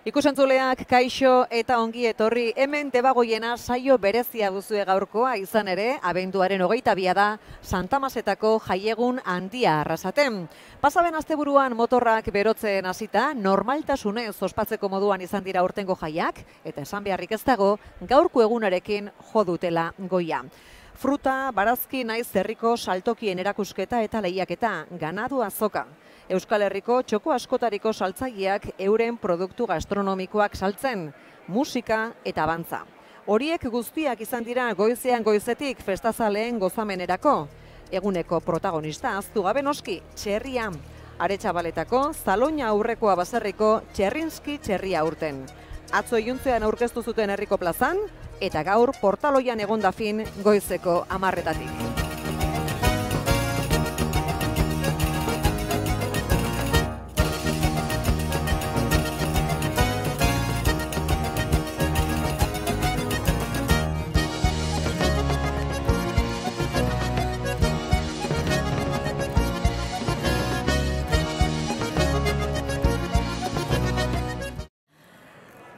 Ikusentzuleak kaixo eta ongi etorri, hemen Debagoiena saio berezia duzue gaurkoa, izan ere, abenduaren 22 da Santamasetako jaiegun handia Arrasaten. Pasaben asteburuan motorrak berotzen hasita, normaltasunez ospatzeko moduan izan dira aurtengo jaiak, eta esan beharrik ez dago, gaurko egunarekin jo dutela goia. Fruta, barazki naiz herriko saltokien erakusketa eta lehiaketa, ganadu azoka. Euskal Herriko txoko askotariko saltzaileak euren produktu gastronomikoak saltzen, musika eta dantza. Horiek guztiak izan dira goizean goizetik festazaleen gozamenerako. Eguneko protagonista ahaztu gabe noski, txerria. Aretxabaletako Zaloina aurrekoa baserriko Txerrinski txerria aurten. Atzo iluntzean aurkeztu zuten herriko plazan, eta gaur Portaloian egonda fin goizeko 10:00-tatik.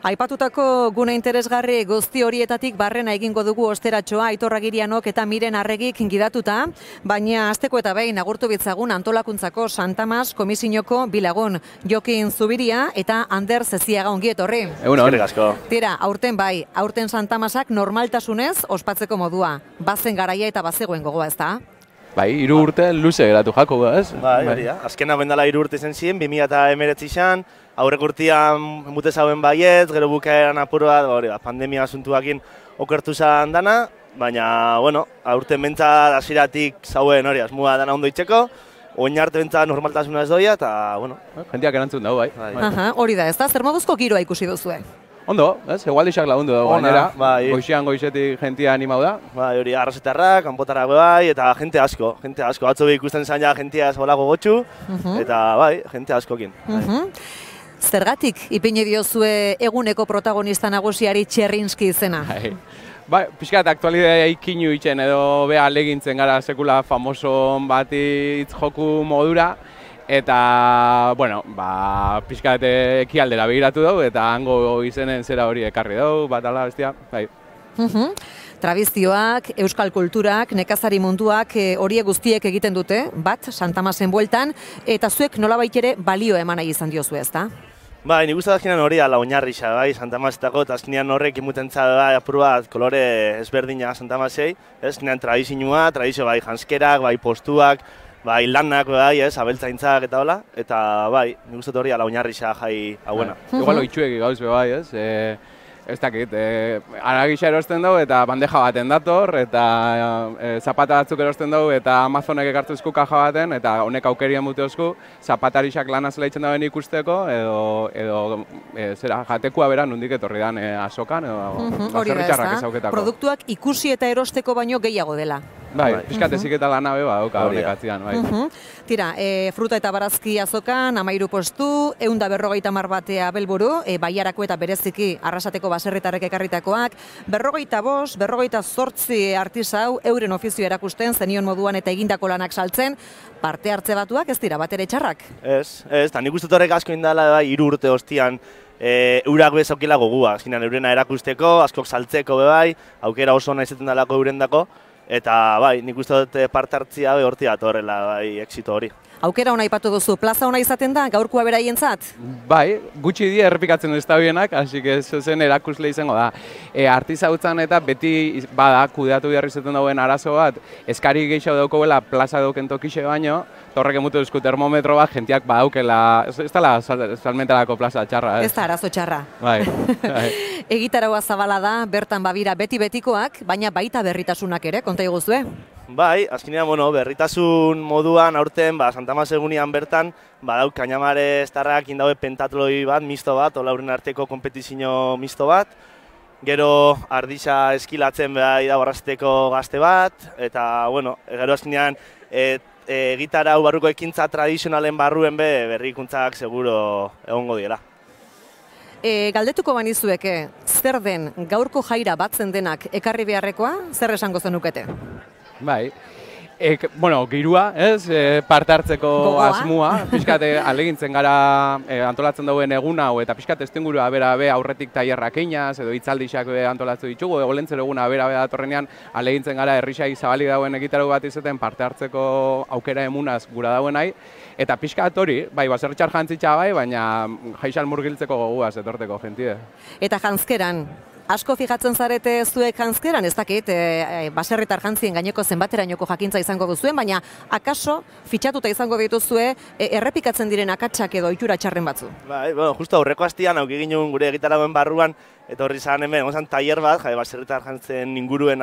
Aipatutako gune interesgarri guzti horietatik barrena egingo dugu osteratxoa Aitor Agirianok eta Miren Arregik gidatuta, baina hasteko eta behin agurtu bitzagun antolakuntzako Santamas komisinoko bilagun Jokin Zubiria eta Ander Zeziaga ongi etorri. Eskerrik asko. Tira, aurten bai, aurten Santamasak normaltasunez ospatzeko modua, bazen garaia eta bazegoen gogoa, ezta? Bai, 3 urte luze geratu jako, ez? Bai, hori da. Azkena bendala 3 urte zen ziren, 2019 izan, aurrek urtean mute zauen baiet, gero bukaeran apur bat, pandemia asuntuakin okertu zan dana, baina, bueno, aurten bentsat hasieratik zauen hori, asmua dana ondo itxeko, oin arte bentsat normaltasuna ez doia, eta, bueno. Jentiak erantzun dago, bai. Hori da, ez da, zer moduzko giroa ikusi duzue? Ondo, ez? Egualdixak lagundu dago gainera, bai. goizean goizetik jentia animau da. Bai, hori arrasetarrak, kanpotarrak bai, eta jente asko. Atzo ikusten zain ja jentia zolago gotxu, eta bai, jente askokin. Zergatik ipini diozue eguneko protagonista nagusiari Txerrinski izena? Bai, pixkat aktualidea ikinu itzen edo beha legintzen gara sekula famoso bati hitz joku modura. Eta, bueno, pixkat ekialdera begiratu dugu eta hango izenen zera hori ekarri dugu, bat ala bestia, bai. Tradizioak, euskal kulturak, nekazari munduak horiek guztiek egiten dute, bat, Santamasen bueltan, eta zuek nolabait ere balio eman nahi izan diozu, ezta? Bai, nik uste azkenean hori ala oinarrixa, bai, Santamasetako, eta azkenean horrek imutentza bai, apur bat, kolore ezberdina Santamasei, azkenean tradizio bai, janskerak, bai, postuak, bai, lanak, bai, abeltzaintzak eta hola, eta bai, nik uste hori ala oinarrixa jai hauena. Igual oitxuek gauz be bai, ez? Ez dakit, aragisa erosten dugu eta bandeja baten dator, eta zapata batzuk erosten dugu eta Amazonek ekartuzku kaja baten, eta honek aukerien muteozku, zapatarixak lanaz lehitzen dauen ikusteko, edo zera jatekua bera nondik etorri dan azokan, edo baserritxarrak ezauketako. Produktuak ikusi eta erosteko baino gehiago dela. Bai, pixkat ezik eta lana beba, honek atzian, bai. Tira, fruta eta barazki azokan, 13 postu, 150 batea belburu, Baiarako eta bereziki Arrasateko baserritarrek ekarritakoak, 45, 48 artisau euren ofizio erakusten, zenion moduan eta egindako lanak saltzen, parte hartze batuak ez dira bat ere txarrak? Ez, eta nik uste horrek asko indala, bai, 3 urte ostian, eurak bezaukila gogua, azkenean eurena erakusteko, askok saltzeko bai, aukera oso ona izaten dalako eurendako, eta bai, nik uste dut parte hartzia horti datorrela, bai, exito hori. Aukera ona aipatu duzu, plaza ona izaten da, gaurkoa beraientzat? Bai, gutxi die errepikatzen du ez da bienak, hasi que zen erakusle izango da. Artizautzan eta beti bada kudeatu behar izaten dauen arazo bat, eskari gehiago daukobela plaza dauken tokixe baino, torrek emutu duzku termometro bat, jentiak badaukela, ez dela salmentarako plaza txarra, ez? Ez da arazo txarra. Bai. Egitaragoa zabala da, bertan babira beti-betikoak, baina baita berritasunak ere, konta iguzue? Bai, azkenean, berritasun moduan aurten, Santamas egunian bertan, badauk Kainamare estarrak indaue pentatloi bat, misto bat, olauren arteko kompetizio misto bat. Gero ardisa eskilatzen behar da Arrasateko gazte bat, eta, gero azkenean gitarau barruko ekintza tradizionalen barruen berrikuntzak seguro egongo diela. Galdetuko banizueke, zer den gaurko jaira batzen denak ekarri beharrekoa, zer esango zenukete? Bai, Bueno, girua, ez, parte hartzeko Gogoa. asmua, pixkat alegintzen gara antolatzen dauen egun hau, eta pixkat estengurua bera-be aurretik tailerrak einaz, edo hitzaldixak antolatu ditugu, olentzero eguna bera-be datorrenean alegintzen gara herrisai zabalik dauen egitarago bat izaten parte hartzeko aukera emunaz gura dauen nahi, eta pixkat hori, bai, baserritxar jantzitza bai, baina jaixal murgiltzeko goguaz etorteko jentide. Eta janzkeran, asko fijatzen zarete zuek janzkeran, ez dakit, baserritar jantzien gaineko zenbaterainoko jakintza izango duzuen, baina akaso fitxatuta izango dituzue errepikatzen diren akatsak edo ohitura txarren batzu. Bai, bueno, justo aurreko astian auki ginen gure egitaragoen barruan, eta horri zan hemen, egon tailer bat, baserritar jantzen inguruen,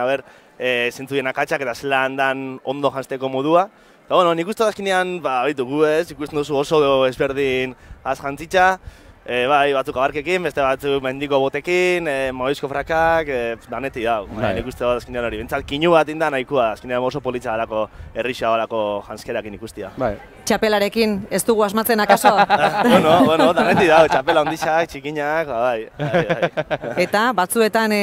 zentzu dien akatsak eta zela handan ondo jantzteko modua. Eta bueno, nik uste dazkinean, baitu gu ez, ikusten duzu oso ezberdin jantzitza, bai, batzuk abarkekin, beste batzuk mendiko botekin, moizko frakak, daneti da. Nik uste dazkinean hori, bentsal kinu bat inda nahikoa, azkinean oso politza galako, errixa galako janzkerakin ikustia. Bai. Txapelarekin, ez dugu asmatzen akaso? Bueno, daneti da, txapela ondixak, txikinak, bai. Eta batzuetan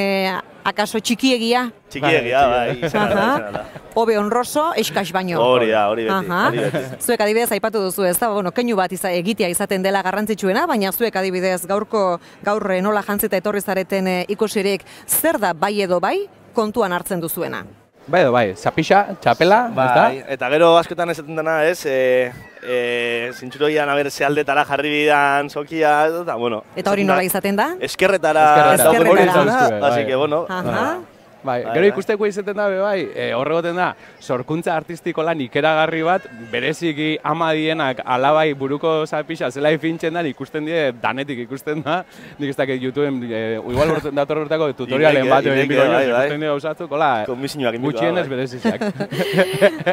akaso txikiegia? Txikiegia, bai, izan da. Hobe honroso, eskas baino. Hori beti. Zuek adibidez aipatu duzu ez da, keinu bat egitea izaten dela garrantzitsuena, baina zuek adibidez gaur nola jantzita etorri zareten ikusirik, zer da bai edo bai kontuan hartzen duzuena? Bai edo bai, zapixa, txapela, ez da? Eta gero askotan esaten dena ez, zintxuroian ze aldetara jarri bidan sokia, eta bueno. Eta hori nola izaten da? Eskerretara. Así que bueno. Bai, gero ikusteko izaten da, bai, horregoten da, sorkuntza artistiko lan ikeragarri bat, bereziki ama dienak alabai buruko zapixa zela fintzen da, ikusten die, danetik ikusten da, nik ez dakit YouTubeen, igual dator horretako tutorialen bat, ikusten die gauzatzuk, hola, gutxienez bereziziak.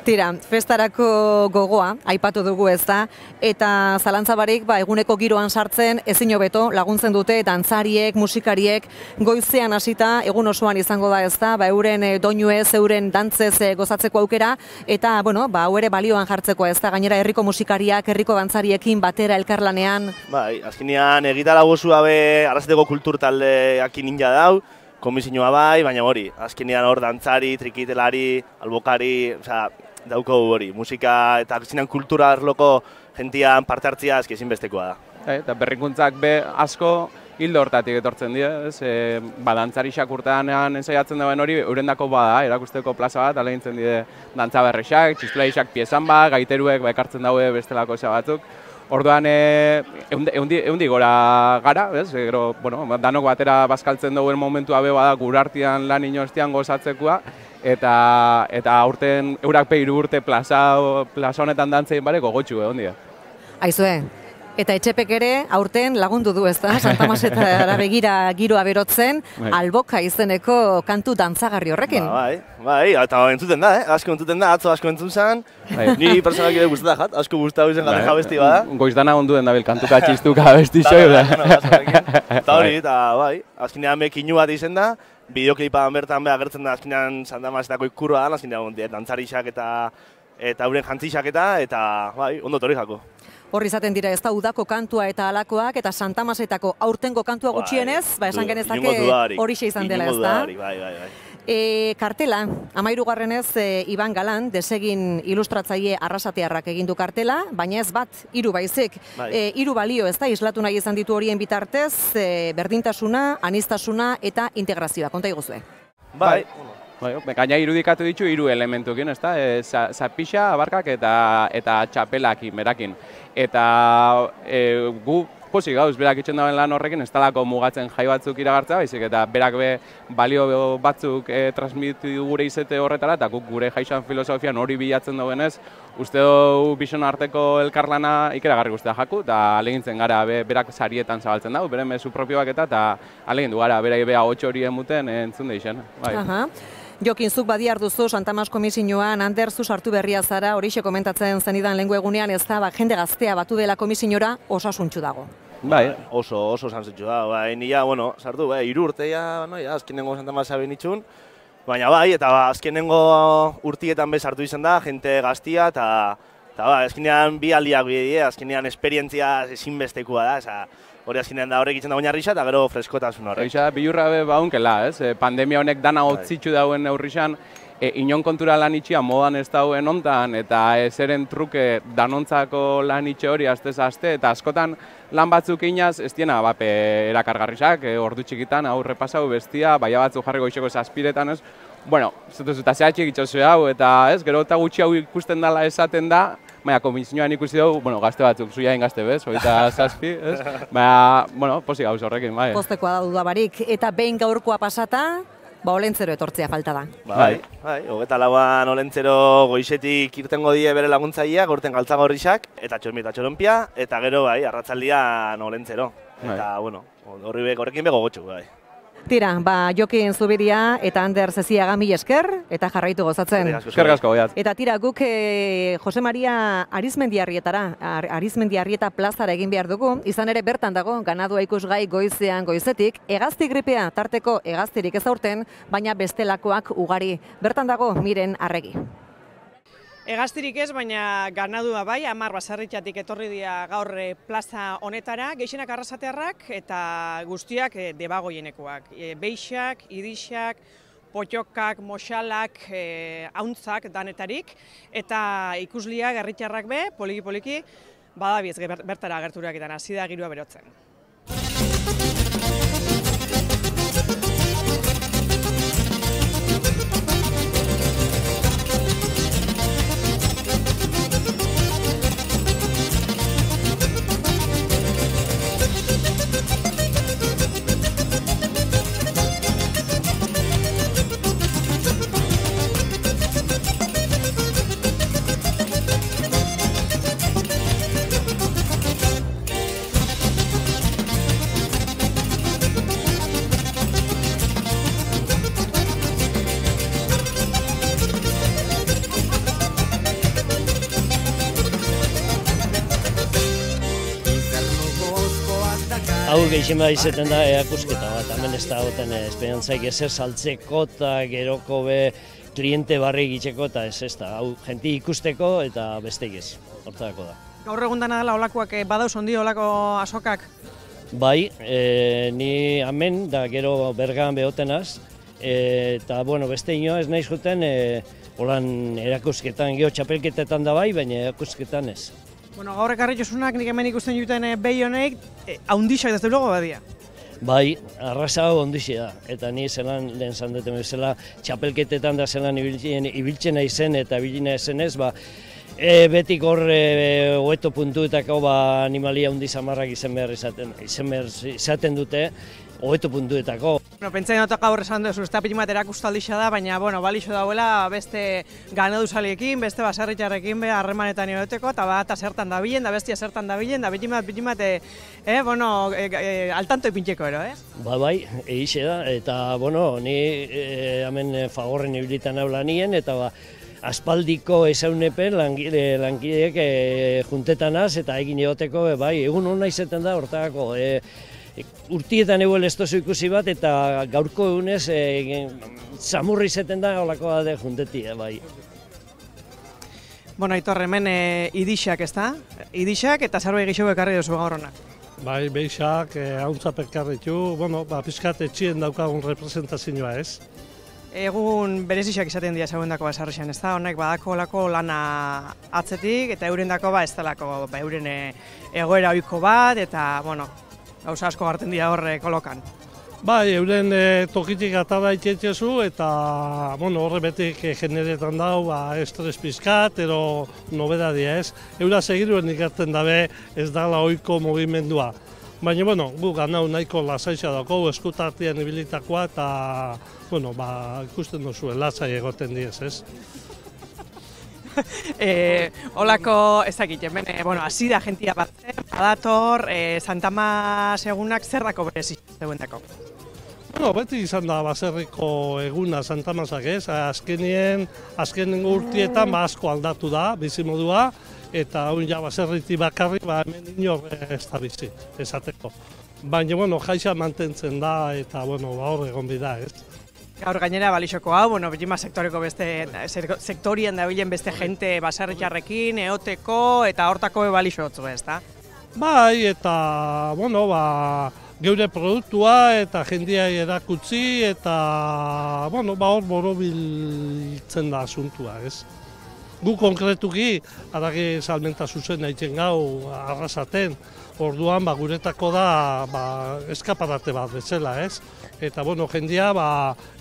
Tira, festarako gogoa, aipatu dugu ez da, eta zalantzabarik, eguneko giroan sartzen, ezin hobeto laguntzen dute, dantzariek, musikariek, goizean hasita, egun osoan izango da ez da, euren doinuez, euren dantzez gozatzeko aukera, eta, hau ere balioan jartzeko ez da, gainera herriko musikariak, herriko dantzariekin batera elkarlanean. Bai, azkenean egitara gozua arrazateko kultur taldeak ninja dau, komisioa bai, baina hori, azkenean hor dantzari, trikitelari, albokari, dauko hori, musika eta azkenean kultura arloko jentian parte hartzia ezinbestekoa da. Eta berrikuntzak asko, hildo hortatik etortzen dira, dantzarixak urtean ensaiatzen dauen hori, eurendako bada, erakusteko plaza bat, alegintzen dire dantza berrixak, txisplaixak piezan bat, gaiteruek ekartzen daue bestelako batzuk. Orduan, eundi gora gara, danok batera bazkaltzen dauen momentua bada gurartian lan inoestian gozatzekoa, eta aurten eurak hiru urte plaza honetan dantzein gogotxu egon dira. Aizue, eta Etxepek ere aurten lagundu du ez da, Santa Masetara begira giroa berotzen, Alboka izeneko kantu dantzagarri horrekin. Bai, eta entzuten da, asko entzuten da, atzo asko entzun zen, ni personak ere guztetan jat, asko guztatu zen jaten jabesti bada. Goizdana onduen dabil kantuka txistuka abesti xoi. Eta hori, eta bai, azkenean kinu bat izen da, bideoklipan bertan agertzen da azkenean Santa Masetako ikurroa da, azkenean dantzarixak eta euren jantzixak eta bai, ondo torri jako. Horri izaten dira ez da udako kantua eta alakoak eta Santa Masetako aurtengo kantua gutxienez, esan genezake horixe izan dela ez da. Kartela, 13. Iban Galan, desegin ilustratzaile arrasatearrak egin du kartela, baina ez bat, 3 baizik. 3 balio ez da, islatu nahi izan ditu horien bitartez, berdintasuna, aniztasuna eta integrazioa. Konta iguzue. Bai. Gaina irudikatu ditu 3 elementukin, ez da? Zapixa, abarkak eta txapelakin, berakin. Eta gu pozik gauz, berak itxen dauen lan horrekin, ez talako mugatzen jai batzuk iragartzea, baizik eta berak balio batzuk transmitidu gure izete horretara, eta guk gure jaixan filosofian hori bilatzen dauenez, uste dugu bison arteko elkarlana ikeragarri guztia jaku, eta alegintzen gara berak sarietan zabaltzen dugu, bere mezu propioak eta alegindu gara, berai beha 8 hori emuten entzun deixen. Jokin, zuk badiar duzu Santa Mas komisioan, Ander, zu sartu berria zara, horixe komentatzen zenidan lehengo egunean, ez da, jende gaztea batu dela komisiora osasuntxu dago. Bai, oso zantzitxu da, bai, nila, sartu, 3 urteia, azkenengo Santa Masa benitxun, baina bai, eta azkenengo urtietan sartu izan da, jente gaztia, eta azkenean bi aldiak bide, azkenean esperientzia ezinbestekoa da, hori azkenean da horrek itzen da oinarrisa eta gero freskotasun horrek. Bilurra baunkela, pandemia honek dana hotzitxu dauen neurrixan, inon kontura lan itxia modan ez dauen ontan, eta ezeren truke danontzako lan itxe hori astez aste, eta askotan lan batzuk inaz, ez diena erakargarrisak, ordu txikitan, aurre pasau bestia, baina batzuk jarri goizeko zazpiretan, ez? Bueno, zutuz, eta zehatxik itxosu hau, eta ez, gero eta gutxi hau ikusten dela esaten da, baina komisioan ikusi dugu, bueno, gazte batzuk, zuiain gazte bez, hogeita zazpi, ez? Baina, bueno, pozik gauz horrekin, bai. Postekoa da dudabarik, eta behin gaurkoa pasata, Olentzero etortzea falta da. Bai, 24an Olentzero goizetik irtengo die bere laguntzailea, gorten Galtzagorrixak, eta Txormi eta Txorompia, eta gero bai, arratzaldian Olentzero. Eta, bueno, horrekin bego gotxu, bai. Tira, Jokin Zubiria eta Ander Zeziaga mil esker, eta jarraitu gozatzen. Eskerrik asko, goiat. Eta tira, guk Jose Maria Arizmendiarrieta plazara egin behar dugu, izan ere bertan dago, ganadua ikusgai goizean goizetik, hegazti gripea tarteko hegaztirik ez aurten, baina bestelakoak ugari. Bertan dago, Miren Arregi. Hegaztirik ez, baina ganadua bai, 10 baserritzatik etorri dira gaur plaza honetara, gehienak arrasatearrak eta guztiak debagoienekoak. Beixak, idixak, potxokak, moxalak, hauntzak danetarik, eta ikusliak, herritarrak be, poliki-poliki, badabiez bertara agerturak eta hasi da girua berotzen. Hau gehien bat izaten da erakusketa bat, hemen ez da goten esperantzaik ezer saltzeko eta geroko be kliente barri egiteko eta ez da, hau jenti ikusteko eta besteik ez, hortarako da. Gaur egun dena dela olakoak badauz ondi olako asokak? Bai, ni hemen da gero bergan behotenaz, eta bueno, beste ino ez nahi zuten holan erakusketan, geho txapelketetan da bai, baina erakusketan ez. Bueno, gaur ekarri josunak nik hemen ikusten juten behi honek, haundixak da zeulogo badia. Bai, arrasa hau ondixi da, eta ni zelan lehen zandeten bezala txapelketetan da zelan ibiltzen izen eta ibilina ezen ez, betik hor hoeto puntuetako animalia handi samarrak izan behar izaten dute, hoeto puntuetako. Pentsatzen dut gaur esan duzu, ez da pili bat erakustaldixa da, baina balixo dauela beste ganaduzaliekin, beste baserritarrekin harremanetan egoteko, eta bat zertan dabilen, da bestia zertan dabilen, da pili bat altanto ipintxeko ero, Bai, egixe da, eta ni hemen Fagorren ibilitan hau lanien, eta aspaldiko ezaunepen langileek juntetanaz eta egin egoteko, egun hona izaten da hortako. Urtietan eguel estozu ikusi bat eta gaurko egunez zamurri izaten da holako de juntetia, bai. Bueno, Aitor, hemen idixak ez da? Idixak eta zerbait gehiago ekarri duzu gaur honak. Bai, beixak, hauntzap ekarritu, pizkat etxien daukagun representazioa ez. Egun berezixak izaten dira segundako basarrixan, ez da? Honek badako olako lana atzetik eta eurendako ez delako euren egoera ohiko bat eta, gauza asko garten dira horre kolokan. Bai, euren tokitik atara itxetxezu eta horre betik generetan dau estres pizkat, ero nobedadia ez. Eura segiruen ikartzen dabe ez dala ohiko mugimendua. Baina, gu ganau nahiko lasaixa dago, eskutartian ibilitakoa eta, ikusten duzu, lasai egoten diez, ez? Olako ezakit, hemen, hasi da jentia bat, badator, Santama segunak zer dako berezi zegoendako? Beti izan da baserriko eguna Santamazak ez, azken urtietan asko aldatu da, bizimodua, eta hau ja baserriti bakarri, hemen inor ez da bizi, esateko. Baina, jaixa mantentzen da eta, hor egon bida ez. Gaur gainera balixoko hau, bima sektoreko beste, sektorien dabilen beste jente baserritxarrekin, eoteko eta hortako balixo hotzu ez da? Bai, eta, geure produktua eta jendia erakutsi eta hor borobiltzen da asuntua, ez? Gu konkretuki, aragi salmenta zuzen nahitzen gau arrasaten, orduan guretako da eskaparate bat bezala, ez? Eta jendia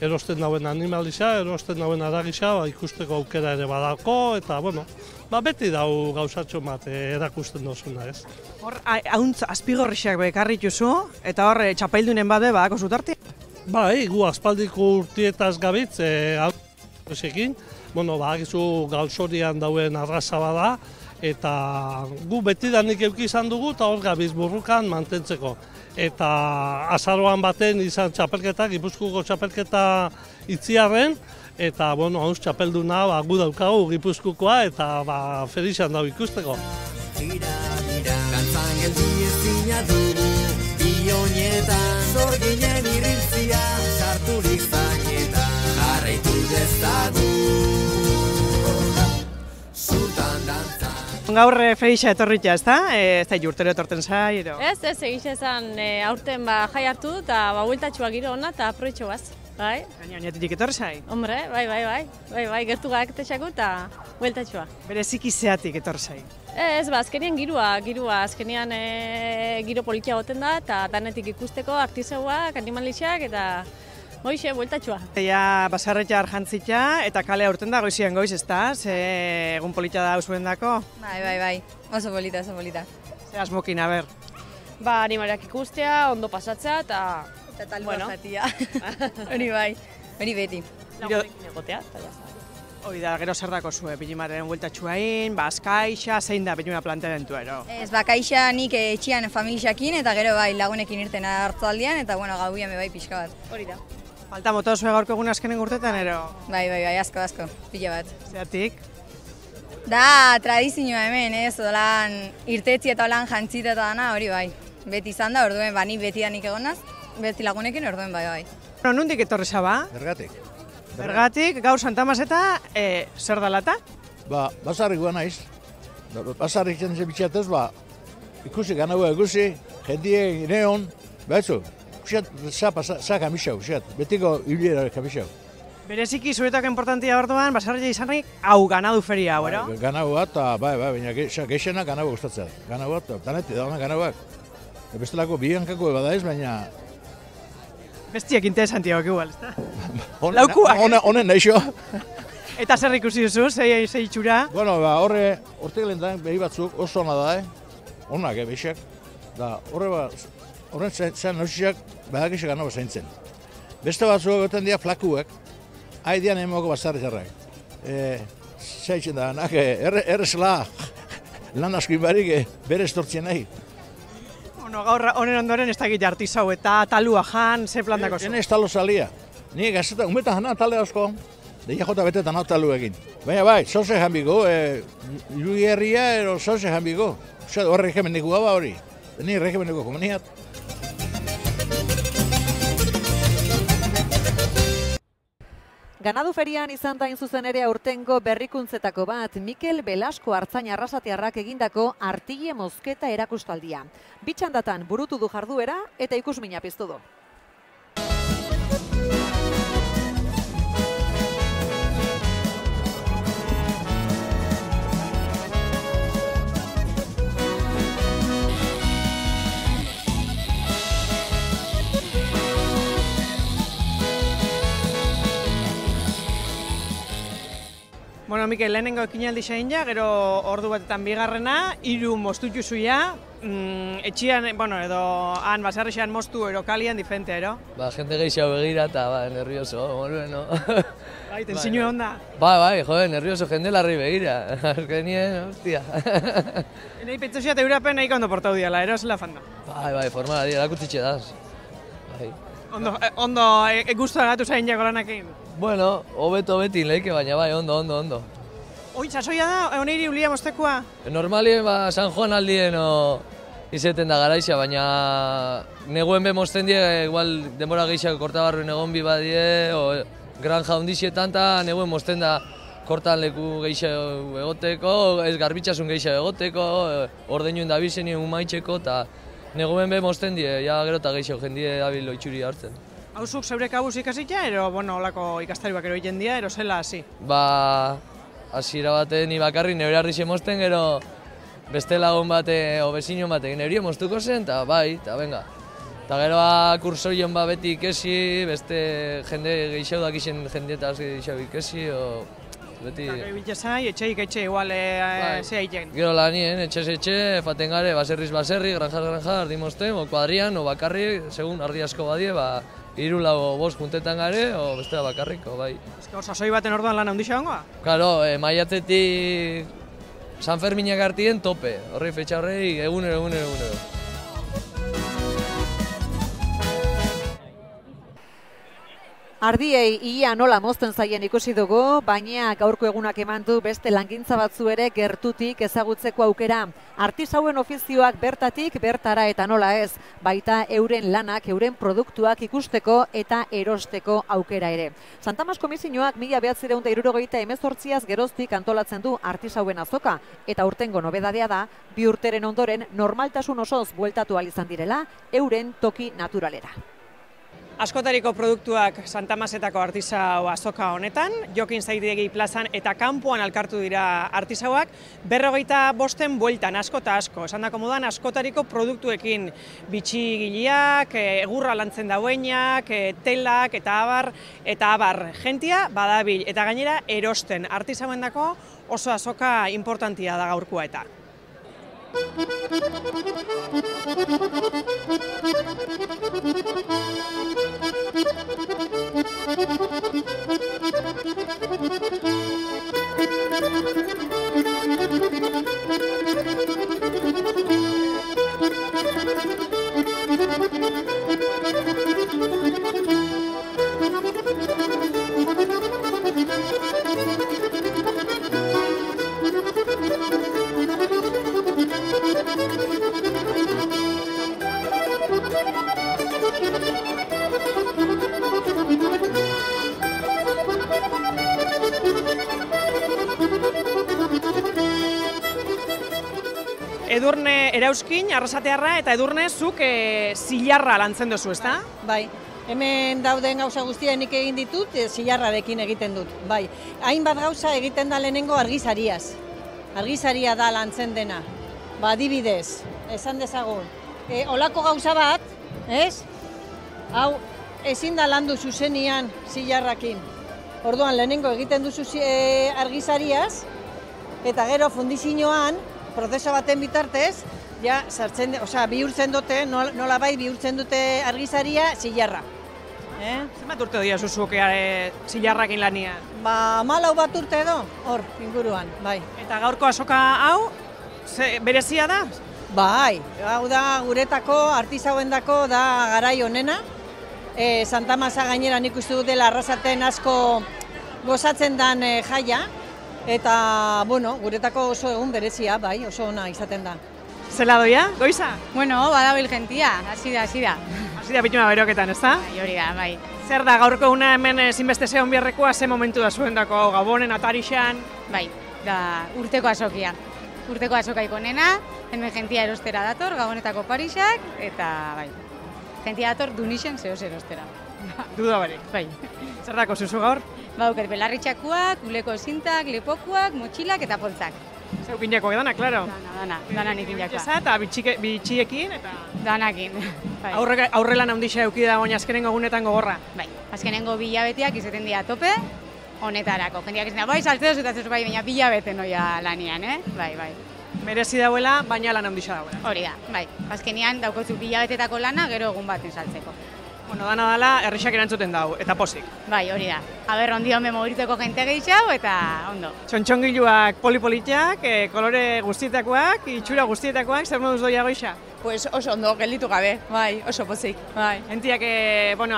erosten dauen animalisa, erosten dauen aragisa ikusteko aukera ere badako, eta beti dau gauzatxo bat erakusten dozuna, ez? Hor, azpigorrixak bekarri juzu, eta hor, txapeldunen bade, badako zutarti? Bai, gu aspaldiko urtietaz gabitz, esekin, bagizu galzorian dauen arraza bada, eta gu betidanik euki izan dugu eta hor gabiz burrukan mantentzeko. Eta azaroan baten izan txapelketak, Gipuzkoako txapelketa itziarren, eta hauz txapelduna gu daukagu Gipuzkoakoa eta felixan dago ikusteko. Kantzan geldi ezina dugu, bionietan, zorginen irrintzia, sarturik zainetan, jarraitu dezagu, zutan dantzan. Gaur Felixa etorritea, ez da? Ez da urtero etorten zai, ero? Ez, egixe esan aurten jai hartu eta bueltatxua giro hona eta aproitxo baz. Bai? Gaina, oinatitik etorri zai? Hombre, bai, gertu gaketexako eta bueltatxua. Bereziki zeatik etorri zai? Ez, azkenean girua, azkenean giro politia goten da eta danetik ikusteko artizauak, animalixak eta goixe, bueltatxua. Ja, basarretxar jantzitza eta kalea urten da goizian goiz, ez da? Ze egun politia da hausuen dako? Bai, oso polita. Ze asmokin, a ber? Animaliak ikustea, ondo pasatzea eta... Eta talua jatia. Hori bai, hori beti. Lagunekin egotea, eta jazta. Hoi da, gero zer dako zue, bilimaren bueltatxuain, azkaixa, zein da bilimea plantearen duero? Ez, kaixa nik etxian familiakin eta gero bai lagunekin irten hartzaldian eta gauian bai pixka bat. Hori da. Falta moto zue gaurko egun azkenen urtetan, ero? Bai, asko, pila bat. Zeatik? Da, tradizioa hemen, ez, odolan irtetzi eta olan jantzita eta dana, hori bai. Beti izan da, orduen, ni beti danik egonaz, beti lagunekin orduen bai. Nondik etorri zaba? Bergatik, gaur Santamaseta, zer da lata? Basarrik gua naiz. Basarrik zen bitxatez, ikusi ganaua egusi, jendie neon, behatzu, za kamixau, betiko hibliera kamixau. Bereziki zuretak importantia orduan, basarria izanrik, hau ganadu feria, hau, ero? Ganau bat, baina geixena ganau gustatzea. Ganau bat, danetik dauna ganauak. Bestelako bihankako bada ez, baina... Bestiak interesantiak igual, ez da? Laukuak! Honen naixo. Eta zer ikusi duzu, zei itxura? Bueno, horre, hortek lehentan behi batzuk oso ona da, onak, behixak. Da, horren zean nausiak badakizak ganau zaintzen. Beste batzuk egoten dira flakuak, haidean emoko basarrizarrak. Zaitzen da, errezela lan asko inbarik bere estortzien nahi. Gaur honen ondoren ez dakit artizau eta talua jan, ze plan dako zu? Ez talo salia. Ni gazeta, unbetan jana talde asko, deia jota betetan hau talu egin. Baina bai, zoze janbiko, Lui herria ero zoze janbiko. Horre regimeneko gaba hori, ni regimeneko komuniat. Ganadu ferian izan da zuzen ere aurtengo berrikuntzetako bat, Mikel Belasko Artzain Arrasatiarrak egindako artile mozketa erakustaldia. Bitxandatan burutu du jarduera eta ikusmina piztu du. Bueno, Mikel, lehenengo ekinaldi zain ja, gero ordu batetan bigarrena, 3 moztutu zuia, etxian, edo han basarrixean moztu ero kalian diferente, ero? Jente gehiago begira eta nervioso, bueno. Bai, tensiño onda? Bai, nervioso, jende larri begira, azkenien, hostia. Nahi pentsosia eta eurapen nahiko ondo portau diala, ero, zela fanda? Bai, formala dira, lakutitxe daz. Ondo, guztua gatu zain jako lanakin? Bueno, hobeto betin lehike, baina bai, ondo. Oin, sasoia da, oneiri ulia moztekoa? Normalien, San Juan aldien izeten da garaixa, baina neguen be mozten die, igual denbora gehiago kortabarruen egon bi badie, o granja hundixetan eta neguen mozten da kortan leku gehiago egoteko, ez garbitxasun gehiago egoteko, ordenuen da bizenien umaitzeko, eta Negumen be mosten die, ja gero eta gehiago jendie dabil oitxuri hartzen. Hauzuk zeure kabuz ikasitza, ero, olako ikastaruak ero egiten dira, ero zela hasi? Ba, hasiera baten ni bakarri neure harrixe mosten, gero beste lagun bate, o bezino batek neurie mostuko zen, eta bai, eta venga. Eta gero kursoion beti ikesi, beste jende gehiago dakixen jendietaz gehiago ikesi, o beti... Eta gero zai, etxe igual zea egiten. Gero lanien, etxe, faten gare, baserriz baserri, granja, ardi mosten, o kuadrian, o bakarri, segun ardi asko badie, ba, 3 lau 5 juntetan gare, o bestela bakarriko, bai. Ez que hor sasoi baten orduan lan handixa gongoa? Claro, maiatzetik San Ferminak artien tope, horri fetxa horrei egunero. Ardiei ia nola mozten zaien ikusi dugu, baina gaurko egunak eman du beste langintza batzu ere gertutik ezagutzeko aukera. Artisauen ofizioak bertatik bertara eta nola ez, baita euren lanak, euren produktuak ikusteko eta erosteko aukera ere. Santamas Komisioak 1978az geroztik antolatzen du artisauen azoka, eta aurtengo nobedadea da, 2 urteren ondoren normaltasun osoz bueltatu ahal izan direla euren toki naturalera. Askotariko produktuak Santamasetako artisau azoka honetan, Jokin Zaidegi plazan eta kanpoan alkartu dira artisauak, 45 bueltan, asko eta asko. Esan dako moduan, askotariko produktuekin bitxigileak, egurra lantzen dauenak, telak eta abar. Gentia badabil eta gainera erosten artisauen dako oso azoka importantia da gaurkoa eta. Edurne Erauskin, Arrasatearra eta Edurne zuk zilarra lantzen duzu, ezta? Bai, hemen dauden gauza guztia nik egin ditut, zilarrarekin egiten dut. Bai, hainbat gauza egiten da lehenengo argizariaz. Argizaria da lantzen dena. Ba, adibidez, esan dezagun. Olako gauza bat, ez? Hau, ezin da landu zuzenian zilarrakin. Orduan, lehenengo egiten duzu argizariaz, eta gero fundizioan, prozeso baten bitartez, ja, bihurtzen dute, nolabait bihurtzen dute argizaria zilarra. Zenbat urte dira zuzuk zilarrakin lania? Ba, 14 bat urte edo, hor, inguruan, bai. Eta gaurko azoka hau, berezia da? Bai, hau da guretako, artisauendako da garai honena. Santamasa gainera nik uste dut dela Arrasaten asko gozatzen dan jaia. Eta, bueno, guretako oso egun berezia, bai, oso ona izaten da. Zela doia, goiza? Bueno, badabil gentia, hasi da. Hasi da bituma beroketan, ez da? Bai, hori da, bai. Zer da, gaurko una hemen zinbeste zeon biharrekoa, ze momentu da zuen dako Gabonen, Atarixan? Bai, da urteko azokia. Urteko azokaiko nena, hemen gentia erostera dator, Gabonetako Parixak, eta bai, gentia dator Dunixen zehoz erostera. Duda barik. Bai. Zer dako zuzu gaur? Bauket belarritxakuak, uleko zintak, lepokuak, motxilak eta poltzak. Zeu pinjakoak dana, klaro? Dana nik pinjakoa. Eta bitxiekin eta... Danakin. Aurrelan handixa euki da baina azkenengo egunetan gogorra? Bai, azkenengo bilabeteak izaten dira tope, honetarako. Jendeak izan da, bai, saltzeo zutatzen bai, baina bilabete noia lanian, Bai. Merezi dauela, baina lan handixa dauela. Hori da, bai. Azkenean daukotzu bilabetetako lana, gero egun baten saltzeko. Bueno, dana dala, errexak erantzuten dau, eta posik. Bai, hori da. Aber, ondi home mobiliteko jente gehiago, eta ondo. Txontxongiluak polipolitiak, kolore guztietakoak, itxura guztietakoak, zer moduz doia goixa? Pues oso ondo, gelditu gabe, bai, oso pozik, bai. Gentiak,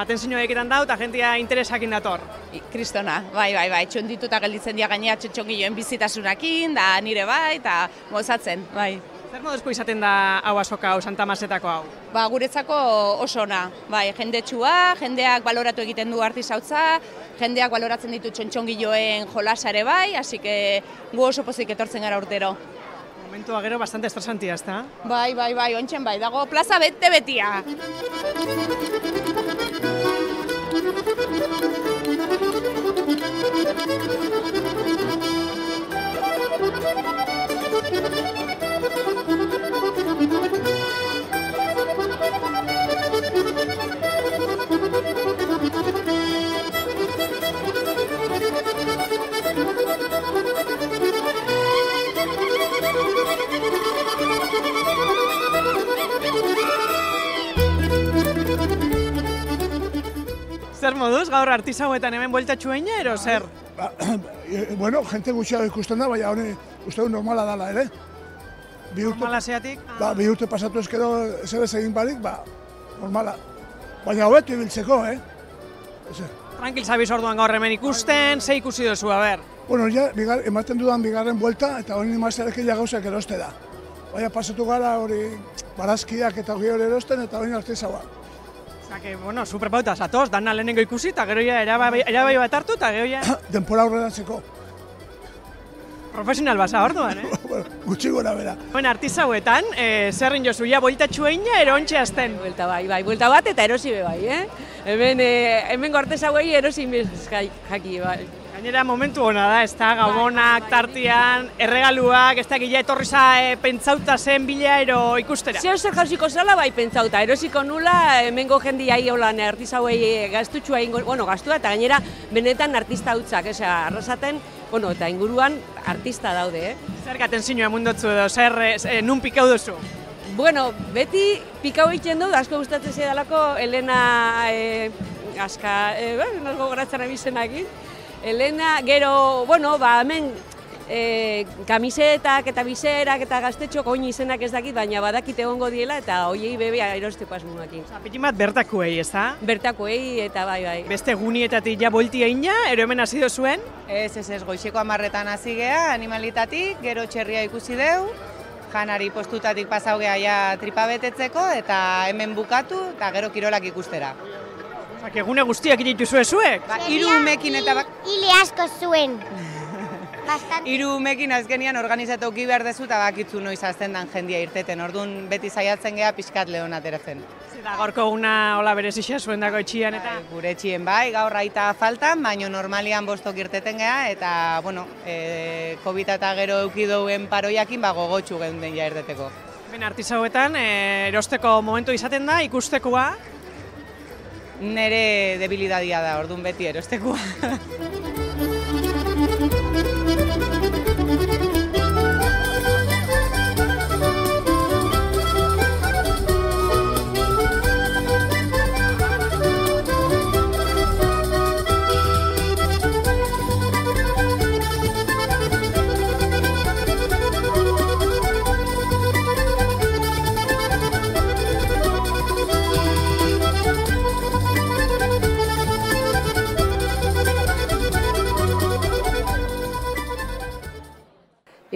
atentzio eketan dau, eta gentia interesakin dator. Kristona, bai, txondituta gelditzen dira gainera txontxongiloen bizitasunakin, da nire bai, eta gozatzen, bai. Zer moduzko izaten da hau azoka, hau Santamasetako hau? Ba, guretzako oso ona, bai, jendetsua, jendeak baloratu egiten du artisautza, jendeak baloratzen ditu txontxongiloen jolasare bai, hasi que gu oso pozik etortzen gara urtero. Momentua gero bastante estresantia, ezta? Bai, ontsen bai, dago plaza bete-betia. Zer moduz, gaur artisauetan hemen bueltatxu eina, ero zer? Bueno, jente gutxiago ikusten da, baina hori uste du normala dela ere. Normala zeatik? Bi urte pasatu ezkero zer ez egin barik, normala. Baina hobetu ibiltzeko, Tranquil zabiz orduan gaur hemen ikusten, ze ikusi duzu, a ber? Bueno, ja, ematen dudan bigarren buelta, eta hori nimaztearekin ja gauzak eroste da. Baina pasatu gara hori barazkiak eta hori erosten, eta hori artisaua. Osa, que, bueno, superpauta zatoz, dana lehenengo ikusi, eta gero ja erabai bat hartu, eta gero ja... Denpora aurreratzeko. Profesional basa orduan, Gutxi gora bera. Bueno, artisauetan, zerrin jozu, ja bueltatxu eina, ero ontxe azten? Buelta buelta bat eta erosi be bai, Hemen artisauei erosi jaki, bai. Gainera momentu hona da, ez da, gabonak, tartian, erregaluak, ez da, gila etorri pentsauta zen bila ero ikustera. Zer jausiko zala bai pentsauta, erosiko nula, hemengo jendiai holan artisauei gaztutxua ingo, gaztua eta gainera benetan artista hutzak, arrasaten, eta inguruan artista daude, Zer gaten zinua mundotzu edo, nun pikau duzu? Bueno, beti pikau egiten dut, asko gustatzen zidalako Elena, nago goratzen abizenakin, Elena, gero, hemen kamisetak eta biserak eta gaztetxok oin izenak ez dakit, baina badakit egongo diela eta hoiei bebea erosteko asmoakin. Pitin bat bertakoei, ez da? Bertakoei eta bai. Beste gunietatik ja bolti eina, ero hemen hasi dozuen? Ez, goizeko 10:00 hasi gea, animalitatik, gero txerria ikusi deu, janari postutatik pasau gea ja tripa betetzeko eta hemen bukatu eta gero kirolak ikustera. Egune guztiak dituzue zuek? Hiru umekin eta hile asko zuen. Hiru umekin azkenian organizatuki behar dezu eta bakitzu noiz azten dan jendia irteten. Orduan beti saiatzen gea pixkat lehon ateratzen. Eta gaurko eguna hola berezixa zuen dago etxian eta? Gure etxien bai, gaur aita faltan, baina normalian bostok irteten gea eta, COVID eta gero eukidouen paroiakin gogotxu geunden ja irteteko. Ben artisauetan, erosteko momentu izaten da, ikustekoa? Nere debilidadia da, orduan beti erostekoa.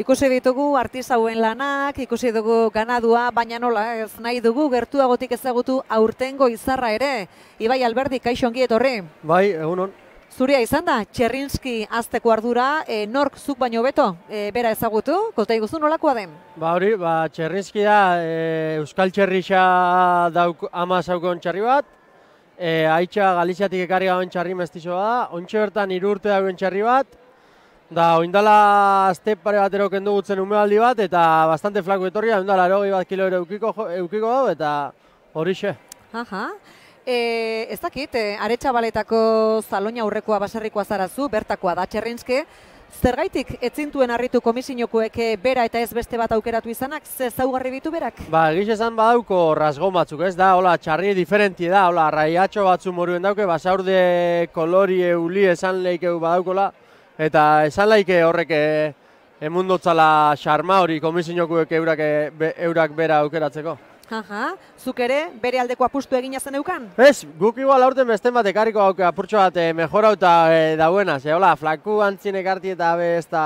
Ikusi ditugu artisauen lanak, ikusi dugu ganadua, baina nola ez nahi dugu gertuagotik ezagutu aurtengo izarra ere. Ibai Alberdi, kaixo ongi etorri. Bai, egunon. Zuria izan da, Txerrinski azteko ardura, nork zuk baino beto, bera ezagutu, konta iguzu nolakoa den? Hori, Txerrinski da, Euskal Txerrixa ama zaukon txarri bat, Aitxa Galiziatik ekarri gauen txarri mestizioa da, ontxe bertan 3 urte dauen txarri bat, da, oindala azte pare bat eroken dugutzen umealdi bat, eta bastante flako etorria, oindala 21 kilo eukiko dau, eta horixe. Aha. Ez dakit, Aretxabaletako Zaloina aurrekoa baserrikoa zarazu, bertakoa da Txerrinski. Zergaitik etzintuen harritu komisinokoek bera eta ez beste bat aukeratu izanak, ze zaugarri ditu berak? Egiz esan badauko rasgon batzuk, ez da, hola, txarri diferenti da, hola, raiatxo batzu moruen dauke, basaurde kolori euli esan leikeu badaukola, eta esan laike horrek emundotzala xarma hori komisinokuek eurak bera aukeratzeko. Aha, zuk ere bere aldeko apustu egina zen eukan? Ez, guk igual aurten besten bat ekarriko apurtxo bat mejorauta dauena, hola, flaku antzin ekarti eta ez da...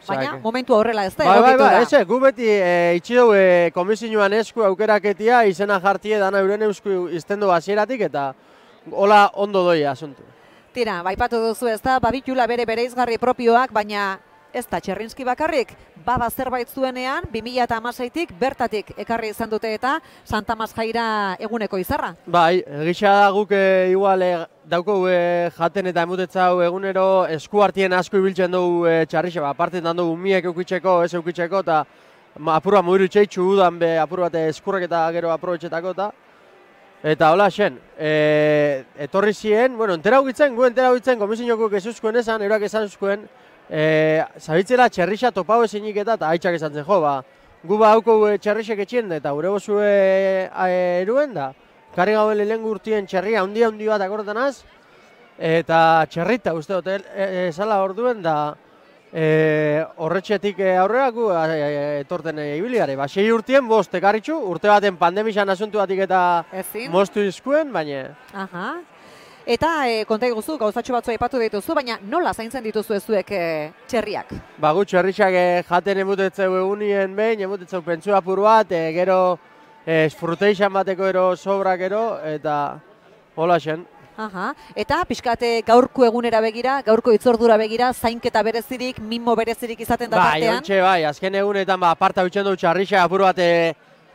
Baina, momentu horrela ez da, egokitu da. Ez, gu beti itxi dugu komisioan esku aukeraketia, izena jartie dana euren eusku iztendu hasieratik eta hola ondo doi asuntu. Tira, baipatu duzu ez da, babitula bere izgarri propioak, baina ez da Txerrinski bakarrik, baba zerbait zuenean 2016tik bertatik ekarri izan dute eta Santamas jaira eguneko izarra. Bai, egisa da guk igual dauko jaten eta emutetzau egunero esku hartien asko ibiltzen dugu txarrixe, aparte dugu miek eukitzeko, ez eukitzeko, eta apurua muiru txeitxu udan apur bat eskurrek eta gero aprobetxetako eta hola xen, etorri ziren, bueno, entera hugitzen, komisinoko ezuzkoen esan, eurak esan zuzkoen, zabitzera txerrixa topau ezinik eta haitxak esan zen, jo, gu hauko txerrixek etxien eta gure bozue eruen da, karri gauen lehen gurtien txerria handi bat akortanaz, eta txerrita uste dut, esala orduen da, horretxetik aurrera gu etorten ibiliare. 6 urtien bost ekarritxu, urte baten pandemixan asuntu batik eta moztu izkuen, baina... Aha. Eta konta iguzu, gauzatxo batzu aipatu dituzu, baina nola zaintzen dituzu ezuek txerriak? Gu txerrixak jaten emutetzeu egunien behin, emutetzeu pentsu apur bat, gero fruteixan bateko ero sobrak ero, eta hola xen. Aha. Eta pixkate gaurko egunera begira, gaurko itzordura begira, zainketa berezirik, mimo berezirik izaten da tartean? Bai, azken egunetan aparta hutzen du txarrixa apur bat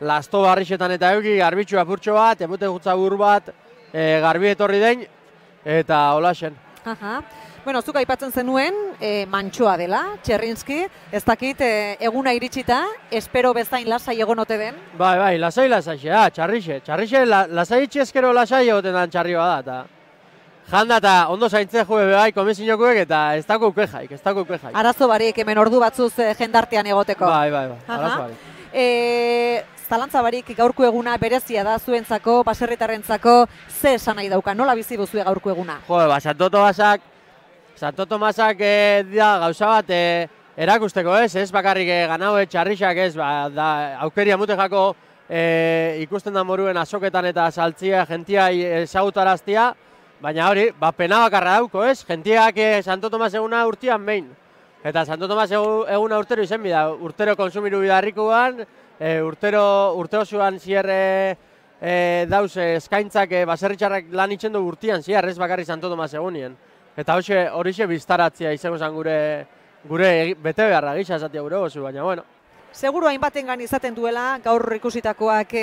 lasto barrixetan eta euki, garbitxu apurtxo bat, emute gutza bur bat, garbi etorri den, eta hola xen. Aha. Bueno, zuk aipatzen zenuen, mantxoa dela, Txerrinski, ez dakit eguna iritsita, espero bezain lasai egon ote den? Bai, lasai, txarrixe, lasai itxezkero lasai egoten dan txarri bada, janda eta ondo zaintze jube bai komisinokuek eta ez dako ukejaik, Arazo barik, hemen ordu batzuz jendartean egoteko. Bai, arazo barik. Zalantza barik gaurko eguna berezia da zuentzako, baserritarrentzako, ze esan nahi dauka, nola bizi duzue gaurko eguna? Santo Tomasak da gauza bat erakusteko ez bakarrik ganaue txarrixak ez, aukeria mutejako ikusten da moruen azoketan eta saltzia jentia ezagutaraztia, baina hori, pena bakarra dauko ez, jentiak Santo Tomas eguna urtean behin. Eta Santo Tomas eguna urtero izen bida, urtero konsumiru bidarrikuan, urtero zuan zierre dauz eskaintzak baserritxarrak lan itxen du urtean ziar, ez bakarrik Santo Tomas egunien. Eta horixe biztaratzea izango zen gure bete beharra gisa esatia gure gozu, baina bueno. Seguro hainbatengan izaten duela, gaur ikusitakoak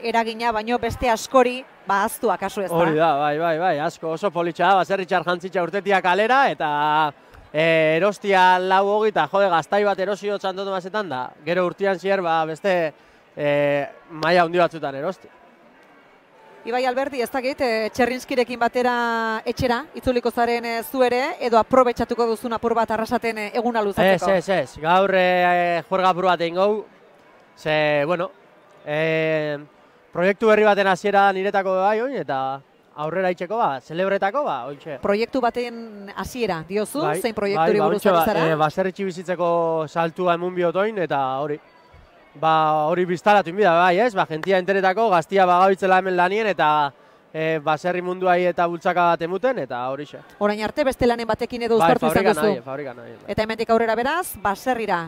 eragina, baino beste askori, ahaztu akaso ez da. Hori da, bai, asko oso politxa da, baserritxar jantzitza urtetia kalera, eta erostia lau hogi, eta jode gaztai bat erosio Santo Tomasetan da, gero urtean zier, beste maila handi batzutan erosti. Ibai Alberdi, ez dakit, Txerrinskirekin batera etxera, itzuliko zaren zu ere, edo aprobetxatuko duzun apur bat arrasaten eguna luzatzeko? Ez, gaur juerga apur bat egin gau, ze, bueno, proiektu berri baten hasiera niretako bai, oin, eta aurrera itxeko celebretako ointxe. Proiektu baten hasiera, diozu, zein proiekturi buruz ari zara? Baserritxi bizitzeko saltua emun biotoin, eta hori. Hori biztalatu inbida, bai, ez? Jentia enteretako, gaztia bagabitzela hemen lanien, eta baserri munduai eta bultzaka bat emuten, eta hori xe. Orain arte, beste lanen batekin edo uztartu izan duzu. Fabrikan nahi. Eta hemendik aurrera beraz, baserrira.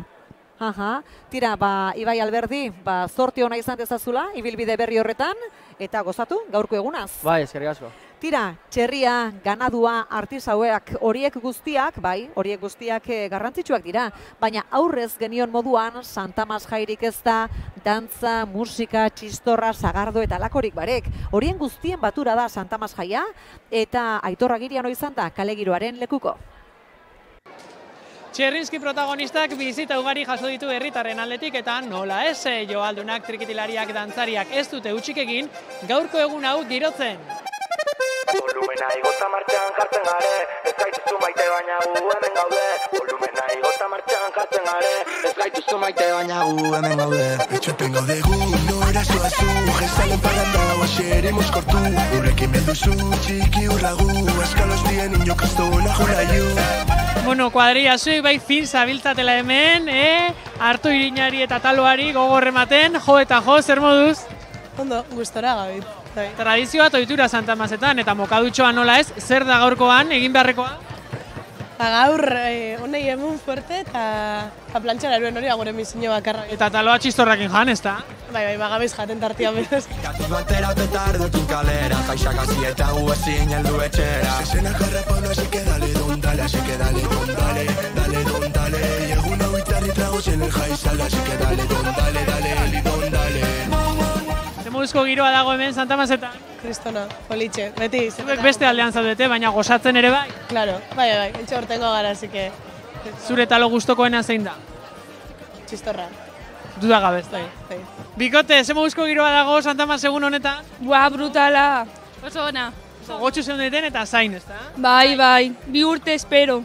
Tira, Ibai Alberdi, zorti hona izan dezazula, ibilbide berri horretan, eta gozatu, gaurko egunaz. Bai, eskerrik asko. Tira, txerria, ganadua, artisauek, horiek guztiak garrantzitsuak dira, baina aurrez genion moduan Santamas jairik ez da, dantza, musika, txistorra, sagardo eta lakorik barek. Horien guztien batura da Santamas jaia, eta Aitor Agiriano izan da kalegiroaren lekuko. Txerrinski protagonistak bizita ugari jaso ditu herritarren aldetik eta nola ez, joaldunak, trikitilariak, dantzariak ez dute hutsik egin, gaurko egun hau girotzen. Volumena igota martxan jartzen gare, ez gaituzu maite baina gu hemen gaude. Volumena igota martxan jartzen gare, ez gaituzu maite baina gu hemen gaude. Etxoten gaude gu, nora zoazu, jezalen paranda guaxeremos kortu. Gurekin beduzu, txiki urragu, eskalos dien ino kristona jolaiu. Bueno, kuadria zuek bai fin zabiltzatela hemen, hartu irinari eta taloari gogorre ematen, jo eta jo, zer moduz? Ondo, gustora gabit. Tradizioa ohitura Santamasetan eta mokadutxoa nola ez, zer da gaurkoan egin beharrekoa? Gaur honei emun fuerte eta plantxara eruen hori gure misio bakarra. Eta taloa txistorrakin jan, ez da? Bai, bagabiz jaten tartian bedez. Gatuz batera petardotun kalera, jaixak hasi eta gu ezin heldu etxera. Zezenak harrapana, así que dale don dale, así que dale don dale, dale don dale. moduko giroa dago hemen Santa Masetan? Kristona, politxe, beti. Zuek beste aldean zaudete, baina gozatzen ere bai? Claro, bai, etxe hortengo gara, así que... Zure talo gustokoena zein da? Txistorra. Duda gabe, ez da. Bikote, ze moduzko giroa dago Santa Mas egun honetan? Brutala. Oso ona. Gotxu zeundeten eta zain, ez da? Bai, 2 urte espero.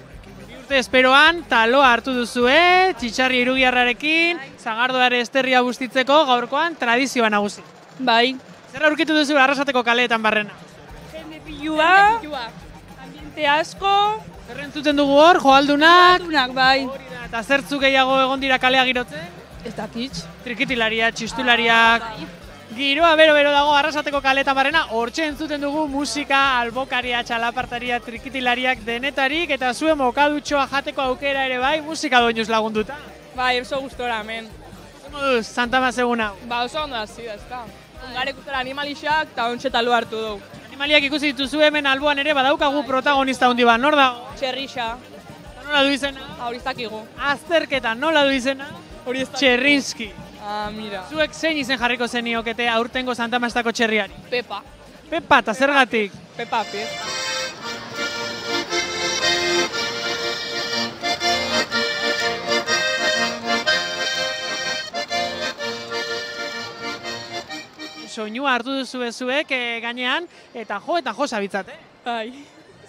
Esperoan, taloa hartu duzue, txitsarri irugiarrarekin, zagardoare esterria bustitzeko, gaurkoan tradizioa nagusi. Bai. Zer aurkitu duzu Arrasateko kaleetan barrena? Jende pilua, ambiente asko. Zer entzuten dugu hor, joaldunak? Joaldunak, bai. Eta zertzu gehiago egon dira kalea girotzen? Ez dakitz. Trikitilaria, txistulariak... Giroa bero-bero dago Arrasateko kaleetan barrena, hortxe entzuten dugu musika, albokaria, txalapartaria, trikitilariak denetarik, eta zuen mokadutxoa jateko aukera ere bai, musika doinuz lagunduta. Bai, oso gustora hemen. Zer moduz, Santa Mas egun hau? Ba, oso ondo hasi da, ezta. Garek utara animalixak eta ontsa talo hartu dugu. Animaliak ikusi dituzu hemen alboan ere, badaukagu protagonista handi bat, nor dago? Txerrixa. Nola du izena? Hori ez dakigu. Azterketa, nola du izena? Hori ez dakigu. Txerrinski. Mira. Zuek zein izen jarriko zeniokete aurtengo Santa Mastako txerriari? Pepa. Pepa, eta zergatik? Pepa Pig. Soinua hartu duzu zuek gainean, eta jo zabitzat, Bai.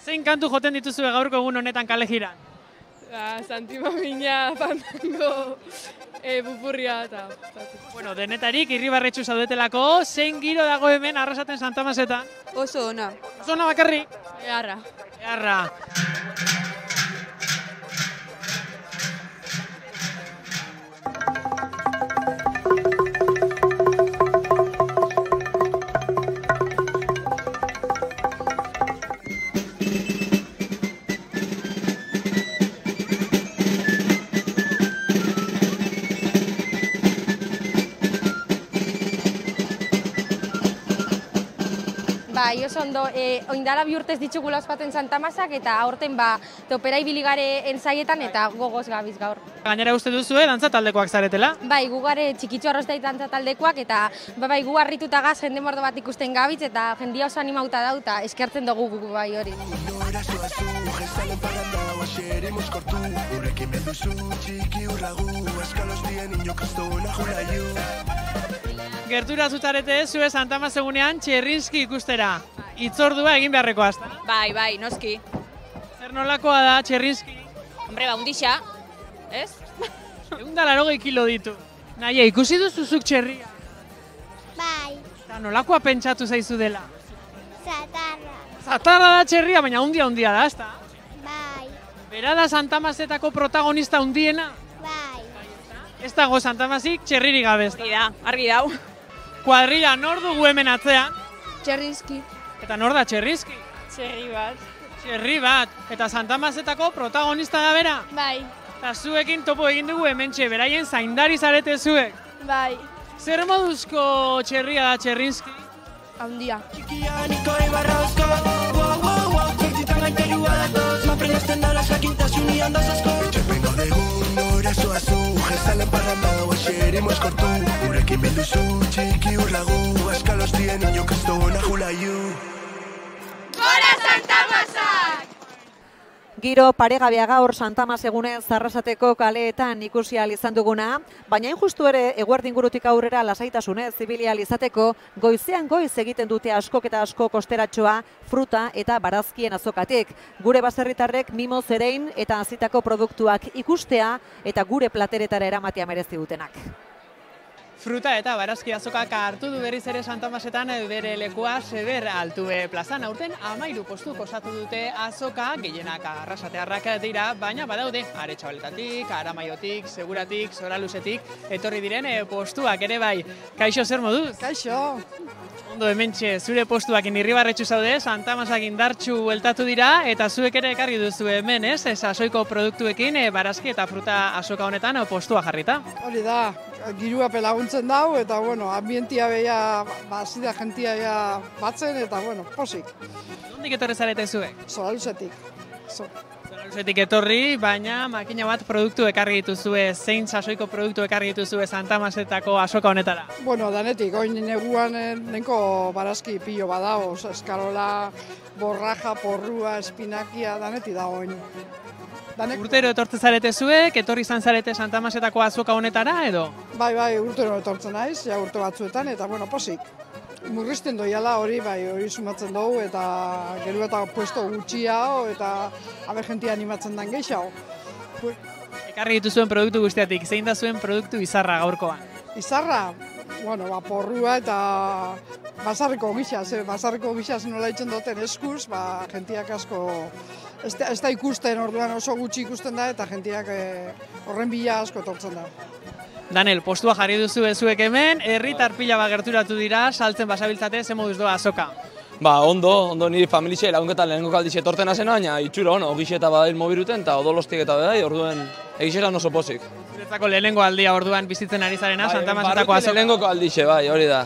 Zein kantu joten dituzue gaurko egun honetan kale jiran? Santi Mamina, Fandango, Pupurria eta... Bueno, denetarik irribarretxu zaudetelako, zein giro dago hemen Arrasaten Santa Masetan? Oso ona. Oso ona bakarrik? Eharra. Eharra. Bai, oso ondo, oindala 2 urtez ditugula ospatzen Santa Masak eta aurten topera ibili gare entzaietan eta gogoz gabiz gaur. Gainera uste duzu, dantza taldekoak zaretela? Bai, gu gare txikitxo arroztai dantza taldekoak eta bai, gu harrituta gaz jende mordo bat ikusten gabitz eta jendia oso animauta dau eta eskertzen dugu gu bai hori. Gertura zutarete zue Santa Mas egunean Txerrinski ikustera. Itzordua egin beharrekoa, ezta? Bai, noski. Zer nolakoa da Txerrinski? Hombre, undixa, ez? 180 kilo ditu. Naia, ikusi duzuzuk txerria? Bai. Eta nolakoa pentsatu zaizu dela? Zatarra. Zatarra da txerria, baina hundia da, ezta? Bai. Bera da Santa Masetako protagonista hundiena? Bai. Ez dago Santa Masik txerririk gabe, ezta? Argi dau. Kuadrilla, nor dugu hemen atzean? Txerrinski. Eta nor da Txerrinski? Txerri bat. Txerri bat. Eta Santa Masetako protagonista da bera? Bai. Eta zuekin topo egin dugu hementxe, beraien zaindari zarete zuek? Bai. Zer moduzko txerria da Txerrinski? Handia. Salen parranda guaxeremos kortu Gurekin bilduzu txiki urlagu Eskalos dien niño kristona julaiu Gora Santa Masak! Giro paregabea gaur Santa Mas egunez Arrasateko kaleetan ikusi ahal izan duguna, baina injustu ere eguerdi ingurutik aurrera lasaitasunez ibili ahal izateko goizean goiz egiten dute askok eta asko kosteratxoa fruta eta barazkien azokatik. Gure baserritarrek mimo zerein eta hazitako produktuak ikustea eta gure plateretara eramatea merezi dutenak. Fruta eta barazki azokak hartu du berriz ere Santa Masetan bere lekua Seber Altube plazan. Aurten 13 postuk osatu dute azoka, gehienak arrasatearrak dira, baina badaude Aretxabaletatik, Aramaiotik, Seguratik, Soraluzetik, etorri diren postuak ere bai. Kaixo, zer moduz? Kaixo! Ondo hementxe, zure postuakin irribarretxu zaude, Santa Masak indartxu bueltatu dira, eta zuek ere ekarri duzu hemen, ez? Sasoiko produktuekin, barazki eta fruta azoka honetan postua jarrita. Hori da, girua pelaguntzen dau, eta bueno, ambientia beha, bazida jentia batzen, eta bueno, posik. Nondik etorri zarete zuek? Soraluzetik. Luzetik etorri, baina makina bat produktu ekarri dituzue, zein sasoiko produktu ekarri dituzue Santa Masetako azoka honetara? Bueno, danetik, oin neguan nenko barazki pilo badao, eskarola, borraja, porrua, espinakia, danetik da oin. Urtero etortzen zarete zuek, etorri izan zarete Santa Masetako azoka honetara, edo? Bai, urtero etortzen naiz, ja urte batzuetan, eta bueno, posik. Murrizten doiala hori, hori sumatzen dugu, eta gero eta puesto gutxiago, eta habe jentia animatzen den gehiago. Ekarri dituzuen produktu guztiatik, zein da zuen produktu izarra gaurkoan? Izarra? Bueno, porrua eta basarriko gixaz, basarriko gixaz nola itzen duten eskuz, jentiak asko ez da ikusten, orduan oso gutxi ikusten da, eta jentiak horren bila asko etortzen da. Daniel, postua jarri duzu zuek hemen, herritar pila bat gerturatu dira, saltzen basabiltzate, ze moduz doa azoka? Ondo niri familixe lagunketan lehenengo kaldixe etorten azena, baina itxura ono, ogixe eta badail mobiruten, eta odolostik eta bedai, orduen egixetan oso pozik. Zuretzako lehenengo aldia orduan bizitzen ari zarena, Santa Masetako azoka? Lehenengo aldixe, hori da.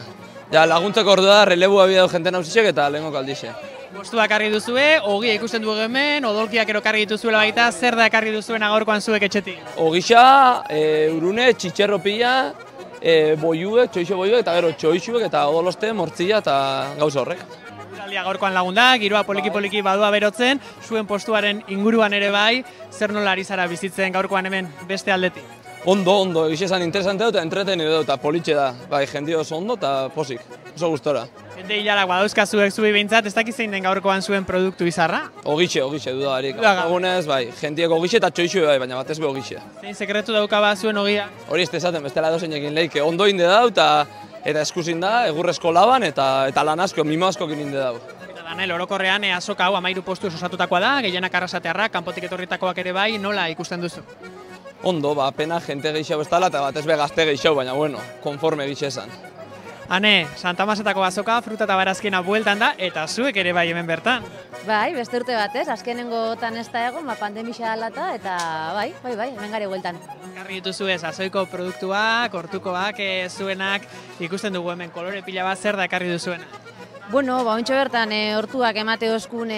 Ja, laguntzeko ordua, relebua bidea du jenten hausitxek eta lehenengo aldixe. Postua ekarri duzue, ogia ikusten dugu hemen, odolkiak ekarri dituzuela baita, zer da ekarri duzuen gaurkoan zuek etxetik? Ogisa, urune, txitxerro pila, boiuek, txoixo boiuek, eta gero txoixuek eta odoloste, mortzilla eta gauza horrek. Uraldia gaurkoan lagundak, giroa poliki-poliki badua berotzen, zuen postuaren inguruan ere bai, zer nola ari zara bizitzen gaurkoan hemen beste aldetik? Ondo, egiz esan interesante dut, entreteni dut, eta politxe da. Bai, jendi oso ondo eta posik, oso gustora. Jende hilarak badauzkazuek zuei behintzat, ez dakiz zein den gaurkoan zuen produktu izarra? Ogixe, dudarik. Egunez, bai, jentiek ogixe eta txoixue bai, baina batez be ogixe. Zein sekretu dauka ba zuen ogia? Hori ez dezaten, bestela edozeinekin leike. Ondo inde dau eta eskusin da, egurrezko laban eta lan asko, mimo asko inde dau. Daniel, orokorrean azoka hau 13 postuz osatutakoa da, gehienak arrasatearrak, kanpotik etorritakoak ere bai, nola ikusten duzu? Ondo, pena jente gehiago bestala eta batez be gazte gehiago, baina bueno, konforme gixe esan. Ane, Santa Masetako azoka, fruta eta barazkina bueltan da, eta zuek ere bai hemen bertan. Bai, beste urte batez, azkenengotan ez da egon, pandemia alata, eta bai, hemen gari bueltan. Ekarri dituzu ez, azoiko produktuak, hortukoak, zuenak, ikusten dugu hemen kolore pila bat, zer da ekarri duzuena? Bueno, ontsa bertan hortuak emate oskun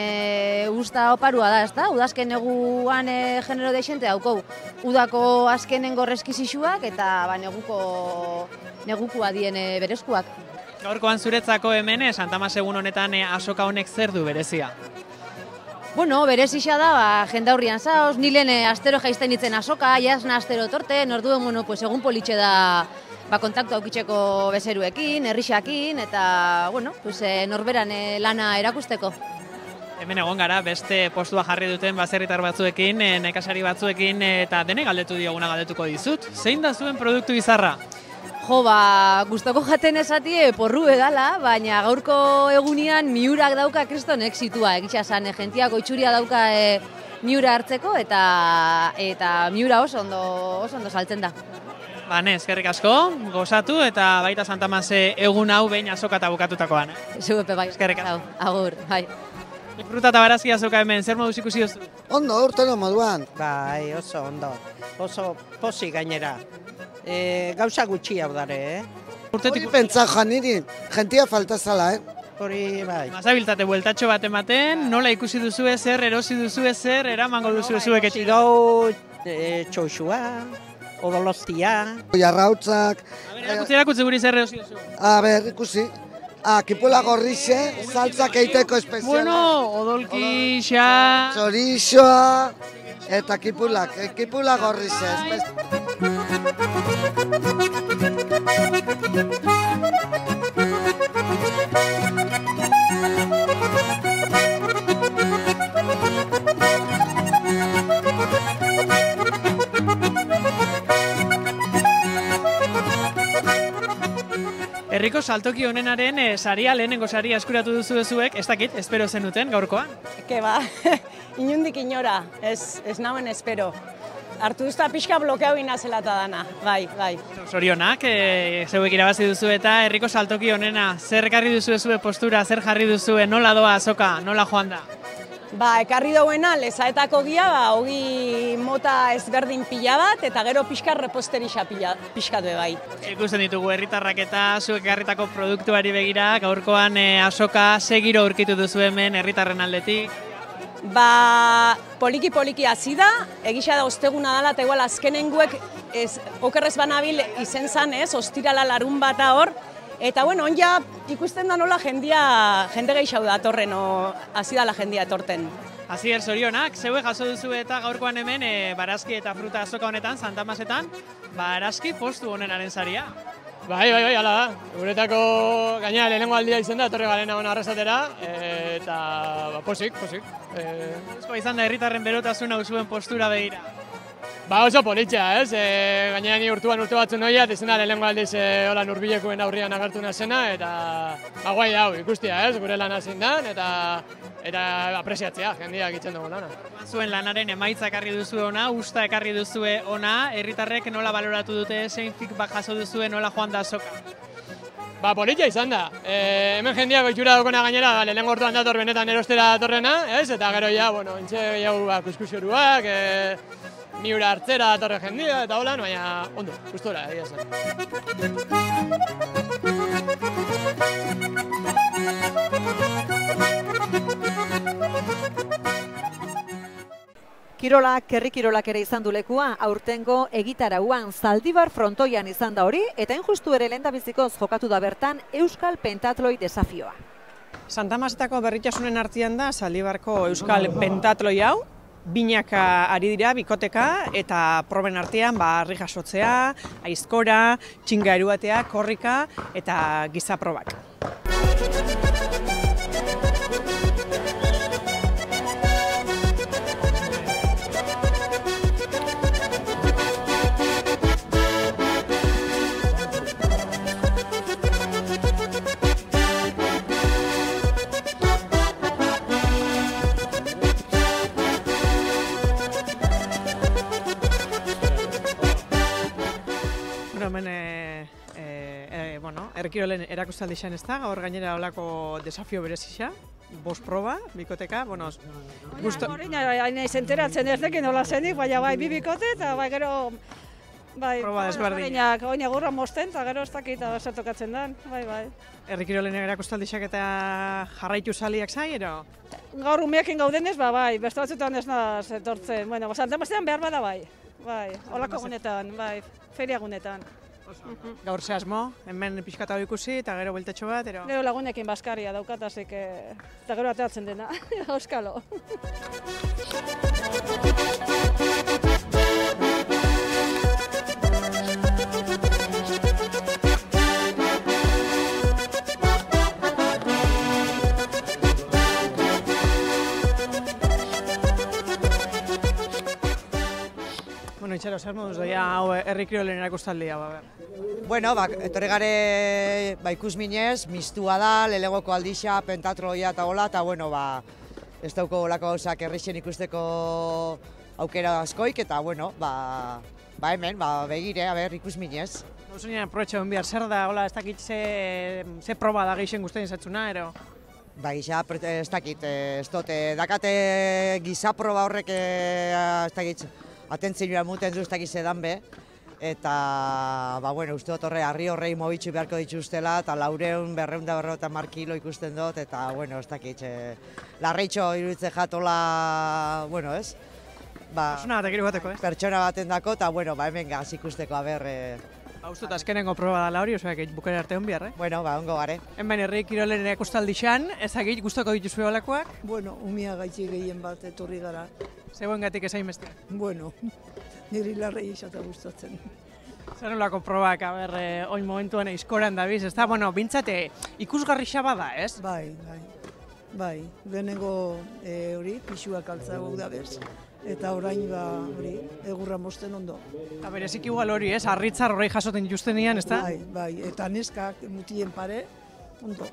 usta oparua da, ez da? Udazken neguan genero deixente daukou. Udako azkenengo reskizisuak eta negukoa dien berezkoak. Gaurkoan zuretzako hemen, Santa Masegun honetan azoka honek zer du berezia? Bueno, berezia da, jendaurrian zaoz, nilen astero jaizten ditzen azoka, jasna astero torten, orduen, bueno, egun politxe da kontaktu aukitzeko bezeruekin, herrixakin, eta, bueno, norberan lana erakusteko. Hemen egon gara, beste postua jarri duten baserritar batzuekin, nekazari batzuekin, eta dene galdetu dioguna galdetuko dizut. Zein da zuen produktu izarra? Jo, gustoko jaten esatie porru edala, baina gaurko egunean miurak dauka kriston exitua, egitza zan, jentiako itxuria dauka miura hartzeko, eta miura oso ondo saltzen da. Bane, eskerrik asko, gozatu eta baita Santa Mase egun hau behin azoka eta bukatutakoan. Zuepe bai, eskerrik asko. Agur, bai. Fruta eta barazki azoka hemen, zer moduz ikusi duzu? Ondo, urtero moduan. Bai, oso ondo, oso posi gainera. Gauza gutxi hau dare, Hori pentsa janiri, jentia falta zala, Hori bai. Mazabiltzate bueltatxo bat ematen, nola ikusi duzue zer, erosi duzue zer, eramango duzue zuek etxik? Gau txoixua, odolostia. Jarrautzak. Erakutzi guri zer erosi duzu? Ikusi. Kipula gorrixe, saltzak eiteko espeziala. Bueno, odolki, xa... Txorixoa eta kipula gorrixe. Herriko saltoki honenaren saria, lehenengo saria eskuratu duzu zuek, ez dakit, espero zenuten gaurkoan? Ke ba, inundik inora, ez nauen espero. Hartu duzta pixka blokeau inazelata dana, bai. Zorionak, zeuek irabazi duzu eta herriko saltoki honena, zer ekarri duzu zue postura, zer jarri duzu, nola doa azoka, nola joan da? Ekarri dauena, lezaetako gia, hogi mota ezberdin pila bat, eta gero pixka reposterixa pixkat bai. Ikusten ditugu herritarrak eta zuek ekarritako produktuari begira, gaurkoan azoka segiro aurkitu duzu hemen herritarren aldetik. Poliki hasi da, egisa da osteguna dela, eta igual azkenenguek okerrez banabil izen zan, ostirala larun bata hor, eta bueno, onja ikusten da nola jende gehiago da atorren, hasi dala jendea atorten. Asier, zorionak, zeue jaso duzu eta gaurkoan hemen barazki eta fruta azoka honetan, Santa Masetan, barazki postu honenaren saria. Bai, hala da. Guretako gainera lehenengo aldia izan da, etorri garen hona arrasatera, eta posik. Ezkoa izan da herritarren berotasuna uzuen postura behira. Oso politxea, ez? Gainera ni urte batzun noia, izena lehenengo aldiz hola nurbilekoen aurrian agertu nazena, eta guai hau ikustia, ez? Gure lan hazin dan, eta apresiatzea, jendeak itzen dugu lana. Zuen lanaren emaitza ekarri duzu ona, usta ekarri duzue ona, herritarrek nola baloratu dute, zein feedback jaso duzue, nola joan da azoka? Politia izan da. Hemen jendeak itxura daukona gainera, lehenengo orduan dator benetan erostera datorrena, ez? Eta gero ja, entxe gehiago kuskusioruak, ni ura hartzera datorre jendea, eta holan, baina ondo, gustora, egia zen. Kirolak, herri kirolak ere izan du lekua, aurtengo egitarauan Zaldibar frontoian izan da hori, eta injustu ere lehendabizikoz jokatu da bertan Euskal Pentatloi desafioa. Santa Masetako berritasunen artean da Zaldibarko Euskal Pentatloi hau, binaka ari dira, bikoteka, eta proben artean harri jasotzea, aizkora, txinga eruatea, korrika eta giza probak. Herrikirolen erakustaldi xan ez da, gaur gainera olako desafio berezisa, bost proba, bikoteka, Horein naiz enteratzen ez dekin nola zenik, baina bai bi bikote eta bai gero proba desberdinak. Oin egurra mosten eta gero ez dakit tokatzen den, bai. Herrikirolen erakustaldi xak eta jarraitu saliak zai, ero? Gaur umeekin gaudenez, bai, beste batzutan ez naz etortzen. Santa Masetan behar bada bai, olako gunetan, bai, feria gunetan. Gaur ze asmo, hemen pixkata ikusi eta gero bueltetxo bat, ero? Gero lagunekin baskaria daukat, eta gero ateratzen dena, euskalo. Itxaro, zer moduz doia hau herrikirolen erakustaldia, Bueno, etorri gare ikusminez, mistua da, lehenengoko aldixa, pentatloia eta hola, eta bueno, ez dauko olako gauzak herrixen ikusteko aukera askoik, eta bueno, hemen, begire, ikusminez. Osunean, aprobetxe hon bihar, zer da, hola, ez dakit ze proba da gehixen guztien zatzuna, ero? Gisa, ez dakit, ez dute, dakate giza proba horrek, ez dakit, atentzioa muten du ez dakit zedan be, eta, uste dut harri horrei mobitxu beharko dituztela, eta 450 kilo ikusten dut, eta, ez dakit, larreitxo iruditze jatola, ez? Pertsona batek irugateko, Pertsona baten dako, eta, hemen gaz ikusteko, Uste dut azkenengo proba dala hori, osoak bukera arte hon bihar, ongo gare. Hemen herrikirolen erakustaldi xan, ezagit gustoko dituzue olakoak? Umia gaitzi gehien bat etorri gara. Zegoen gatik ezain beste? Niri larrei izata gustatzen. Zer nolako probak, oin momentuan aizkoran dabiz, ez da, bintzate, ikusgarri xaba da, ez? Bai, lehenengo hori, pixuak altza gau da bez, eta orain hori, egurra mosten ondo. Eta berezik igual hori, ez? Arritzar horrei jasoten dituzten nian, ez da? Bai, eta neskak mutien pare, ondo.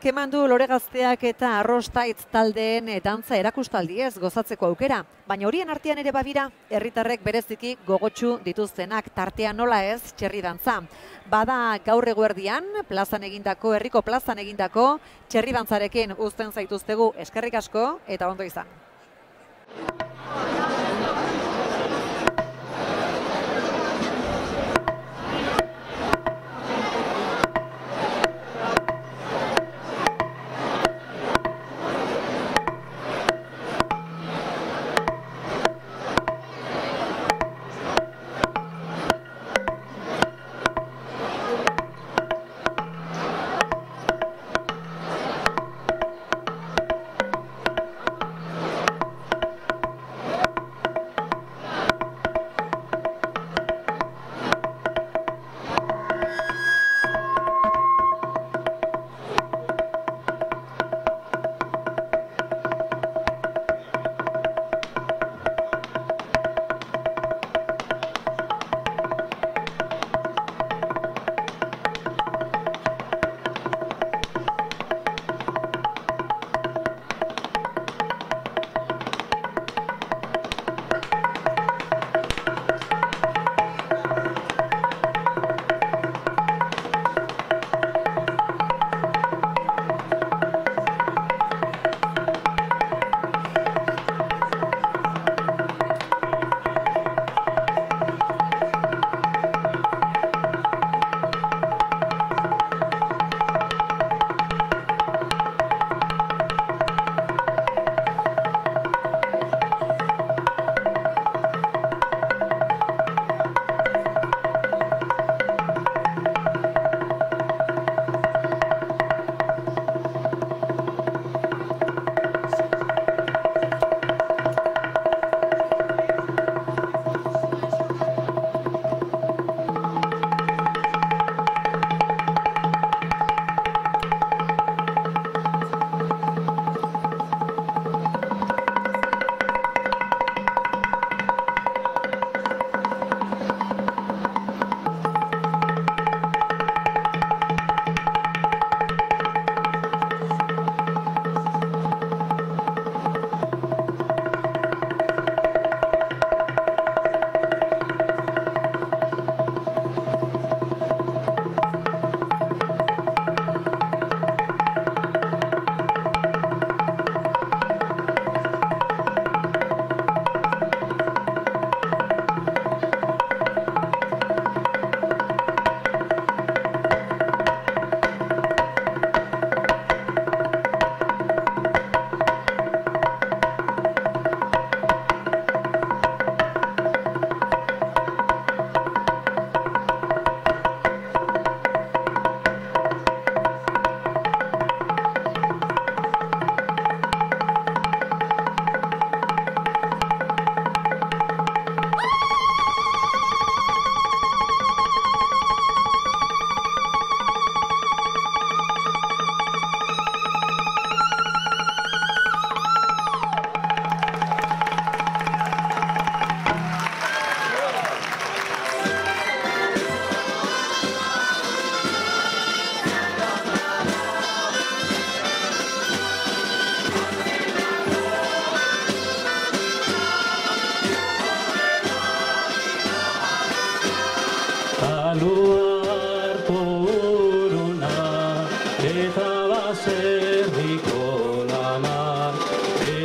eman du Lore Gazteak eta Arrostaitz taldeen dantza erakustaldiez gozatzeko aukera, baina horien artean ere badira herritarrek bereziki gogotsu dituztenak, tartean nola ez txerri dantza. Bada gaur eguerdian, herriko plazan egindako txerri dantzarekin uzten zaituztegu. Eskerrik asko eta ondo izan.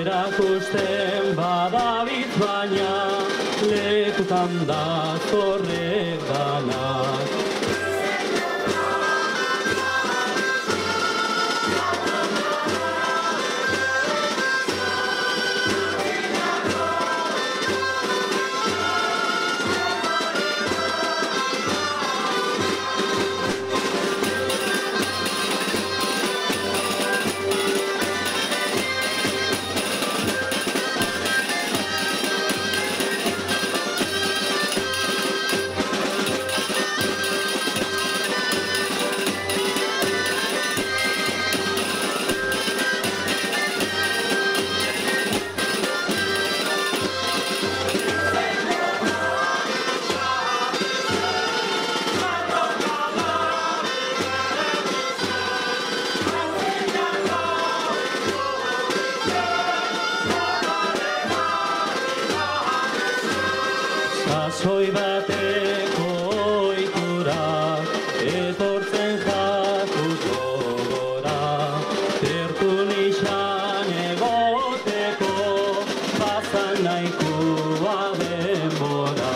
Erakusten badabit baina lekutan da zorrek danak. Sasoi bateko ohitura, etortzen jatuko gora, tertulixan egoteko, pasan nahikoa denbora.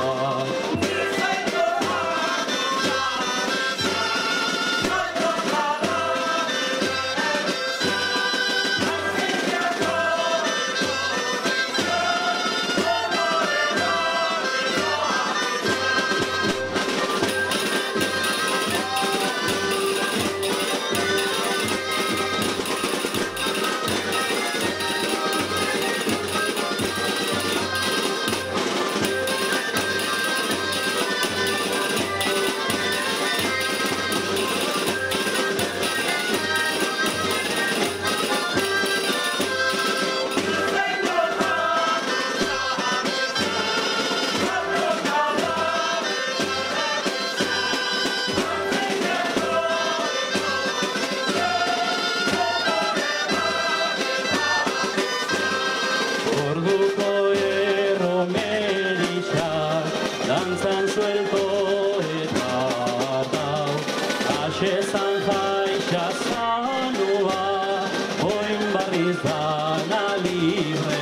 Orduko erromerixak, dantzan suelto eta dau, ase zanja zanua, oin barriz dana libre.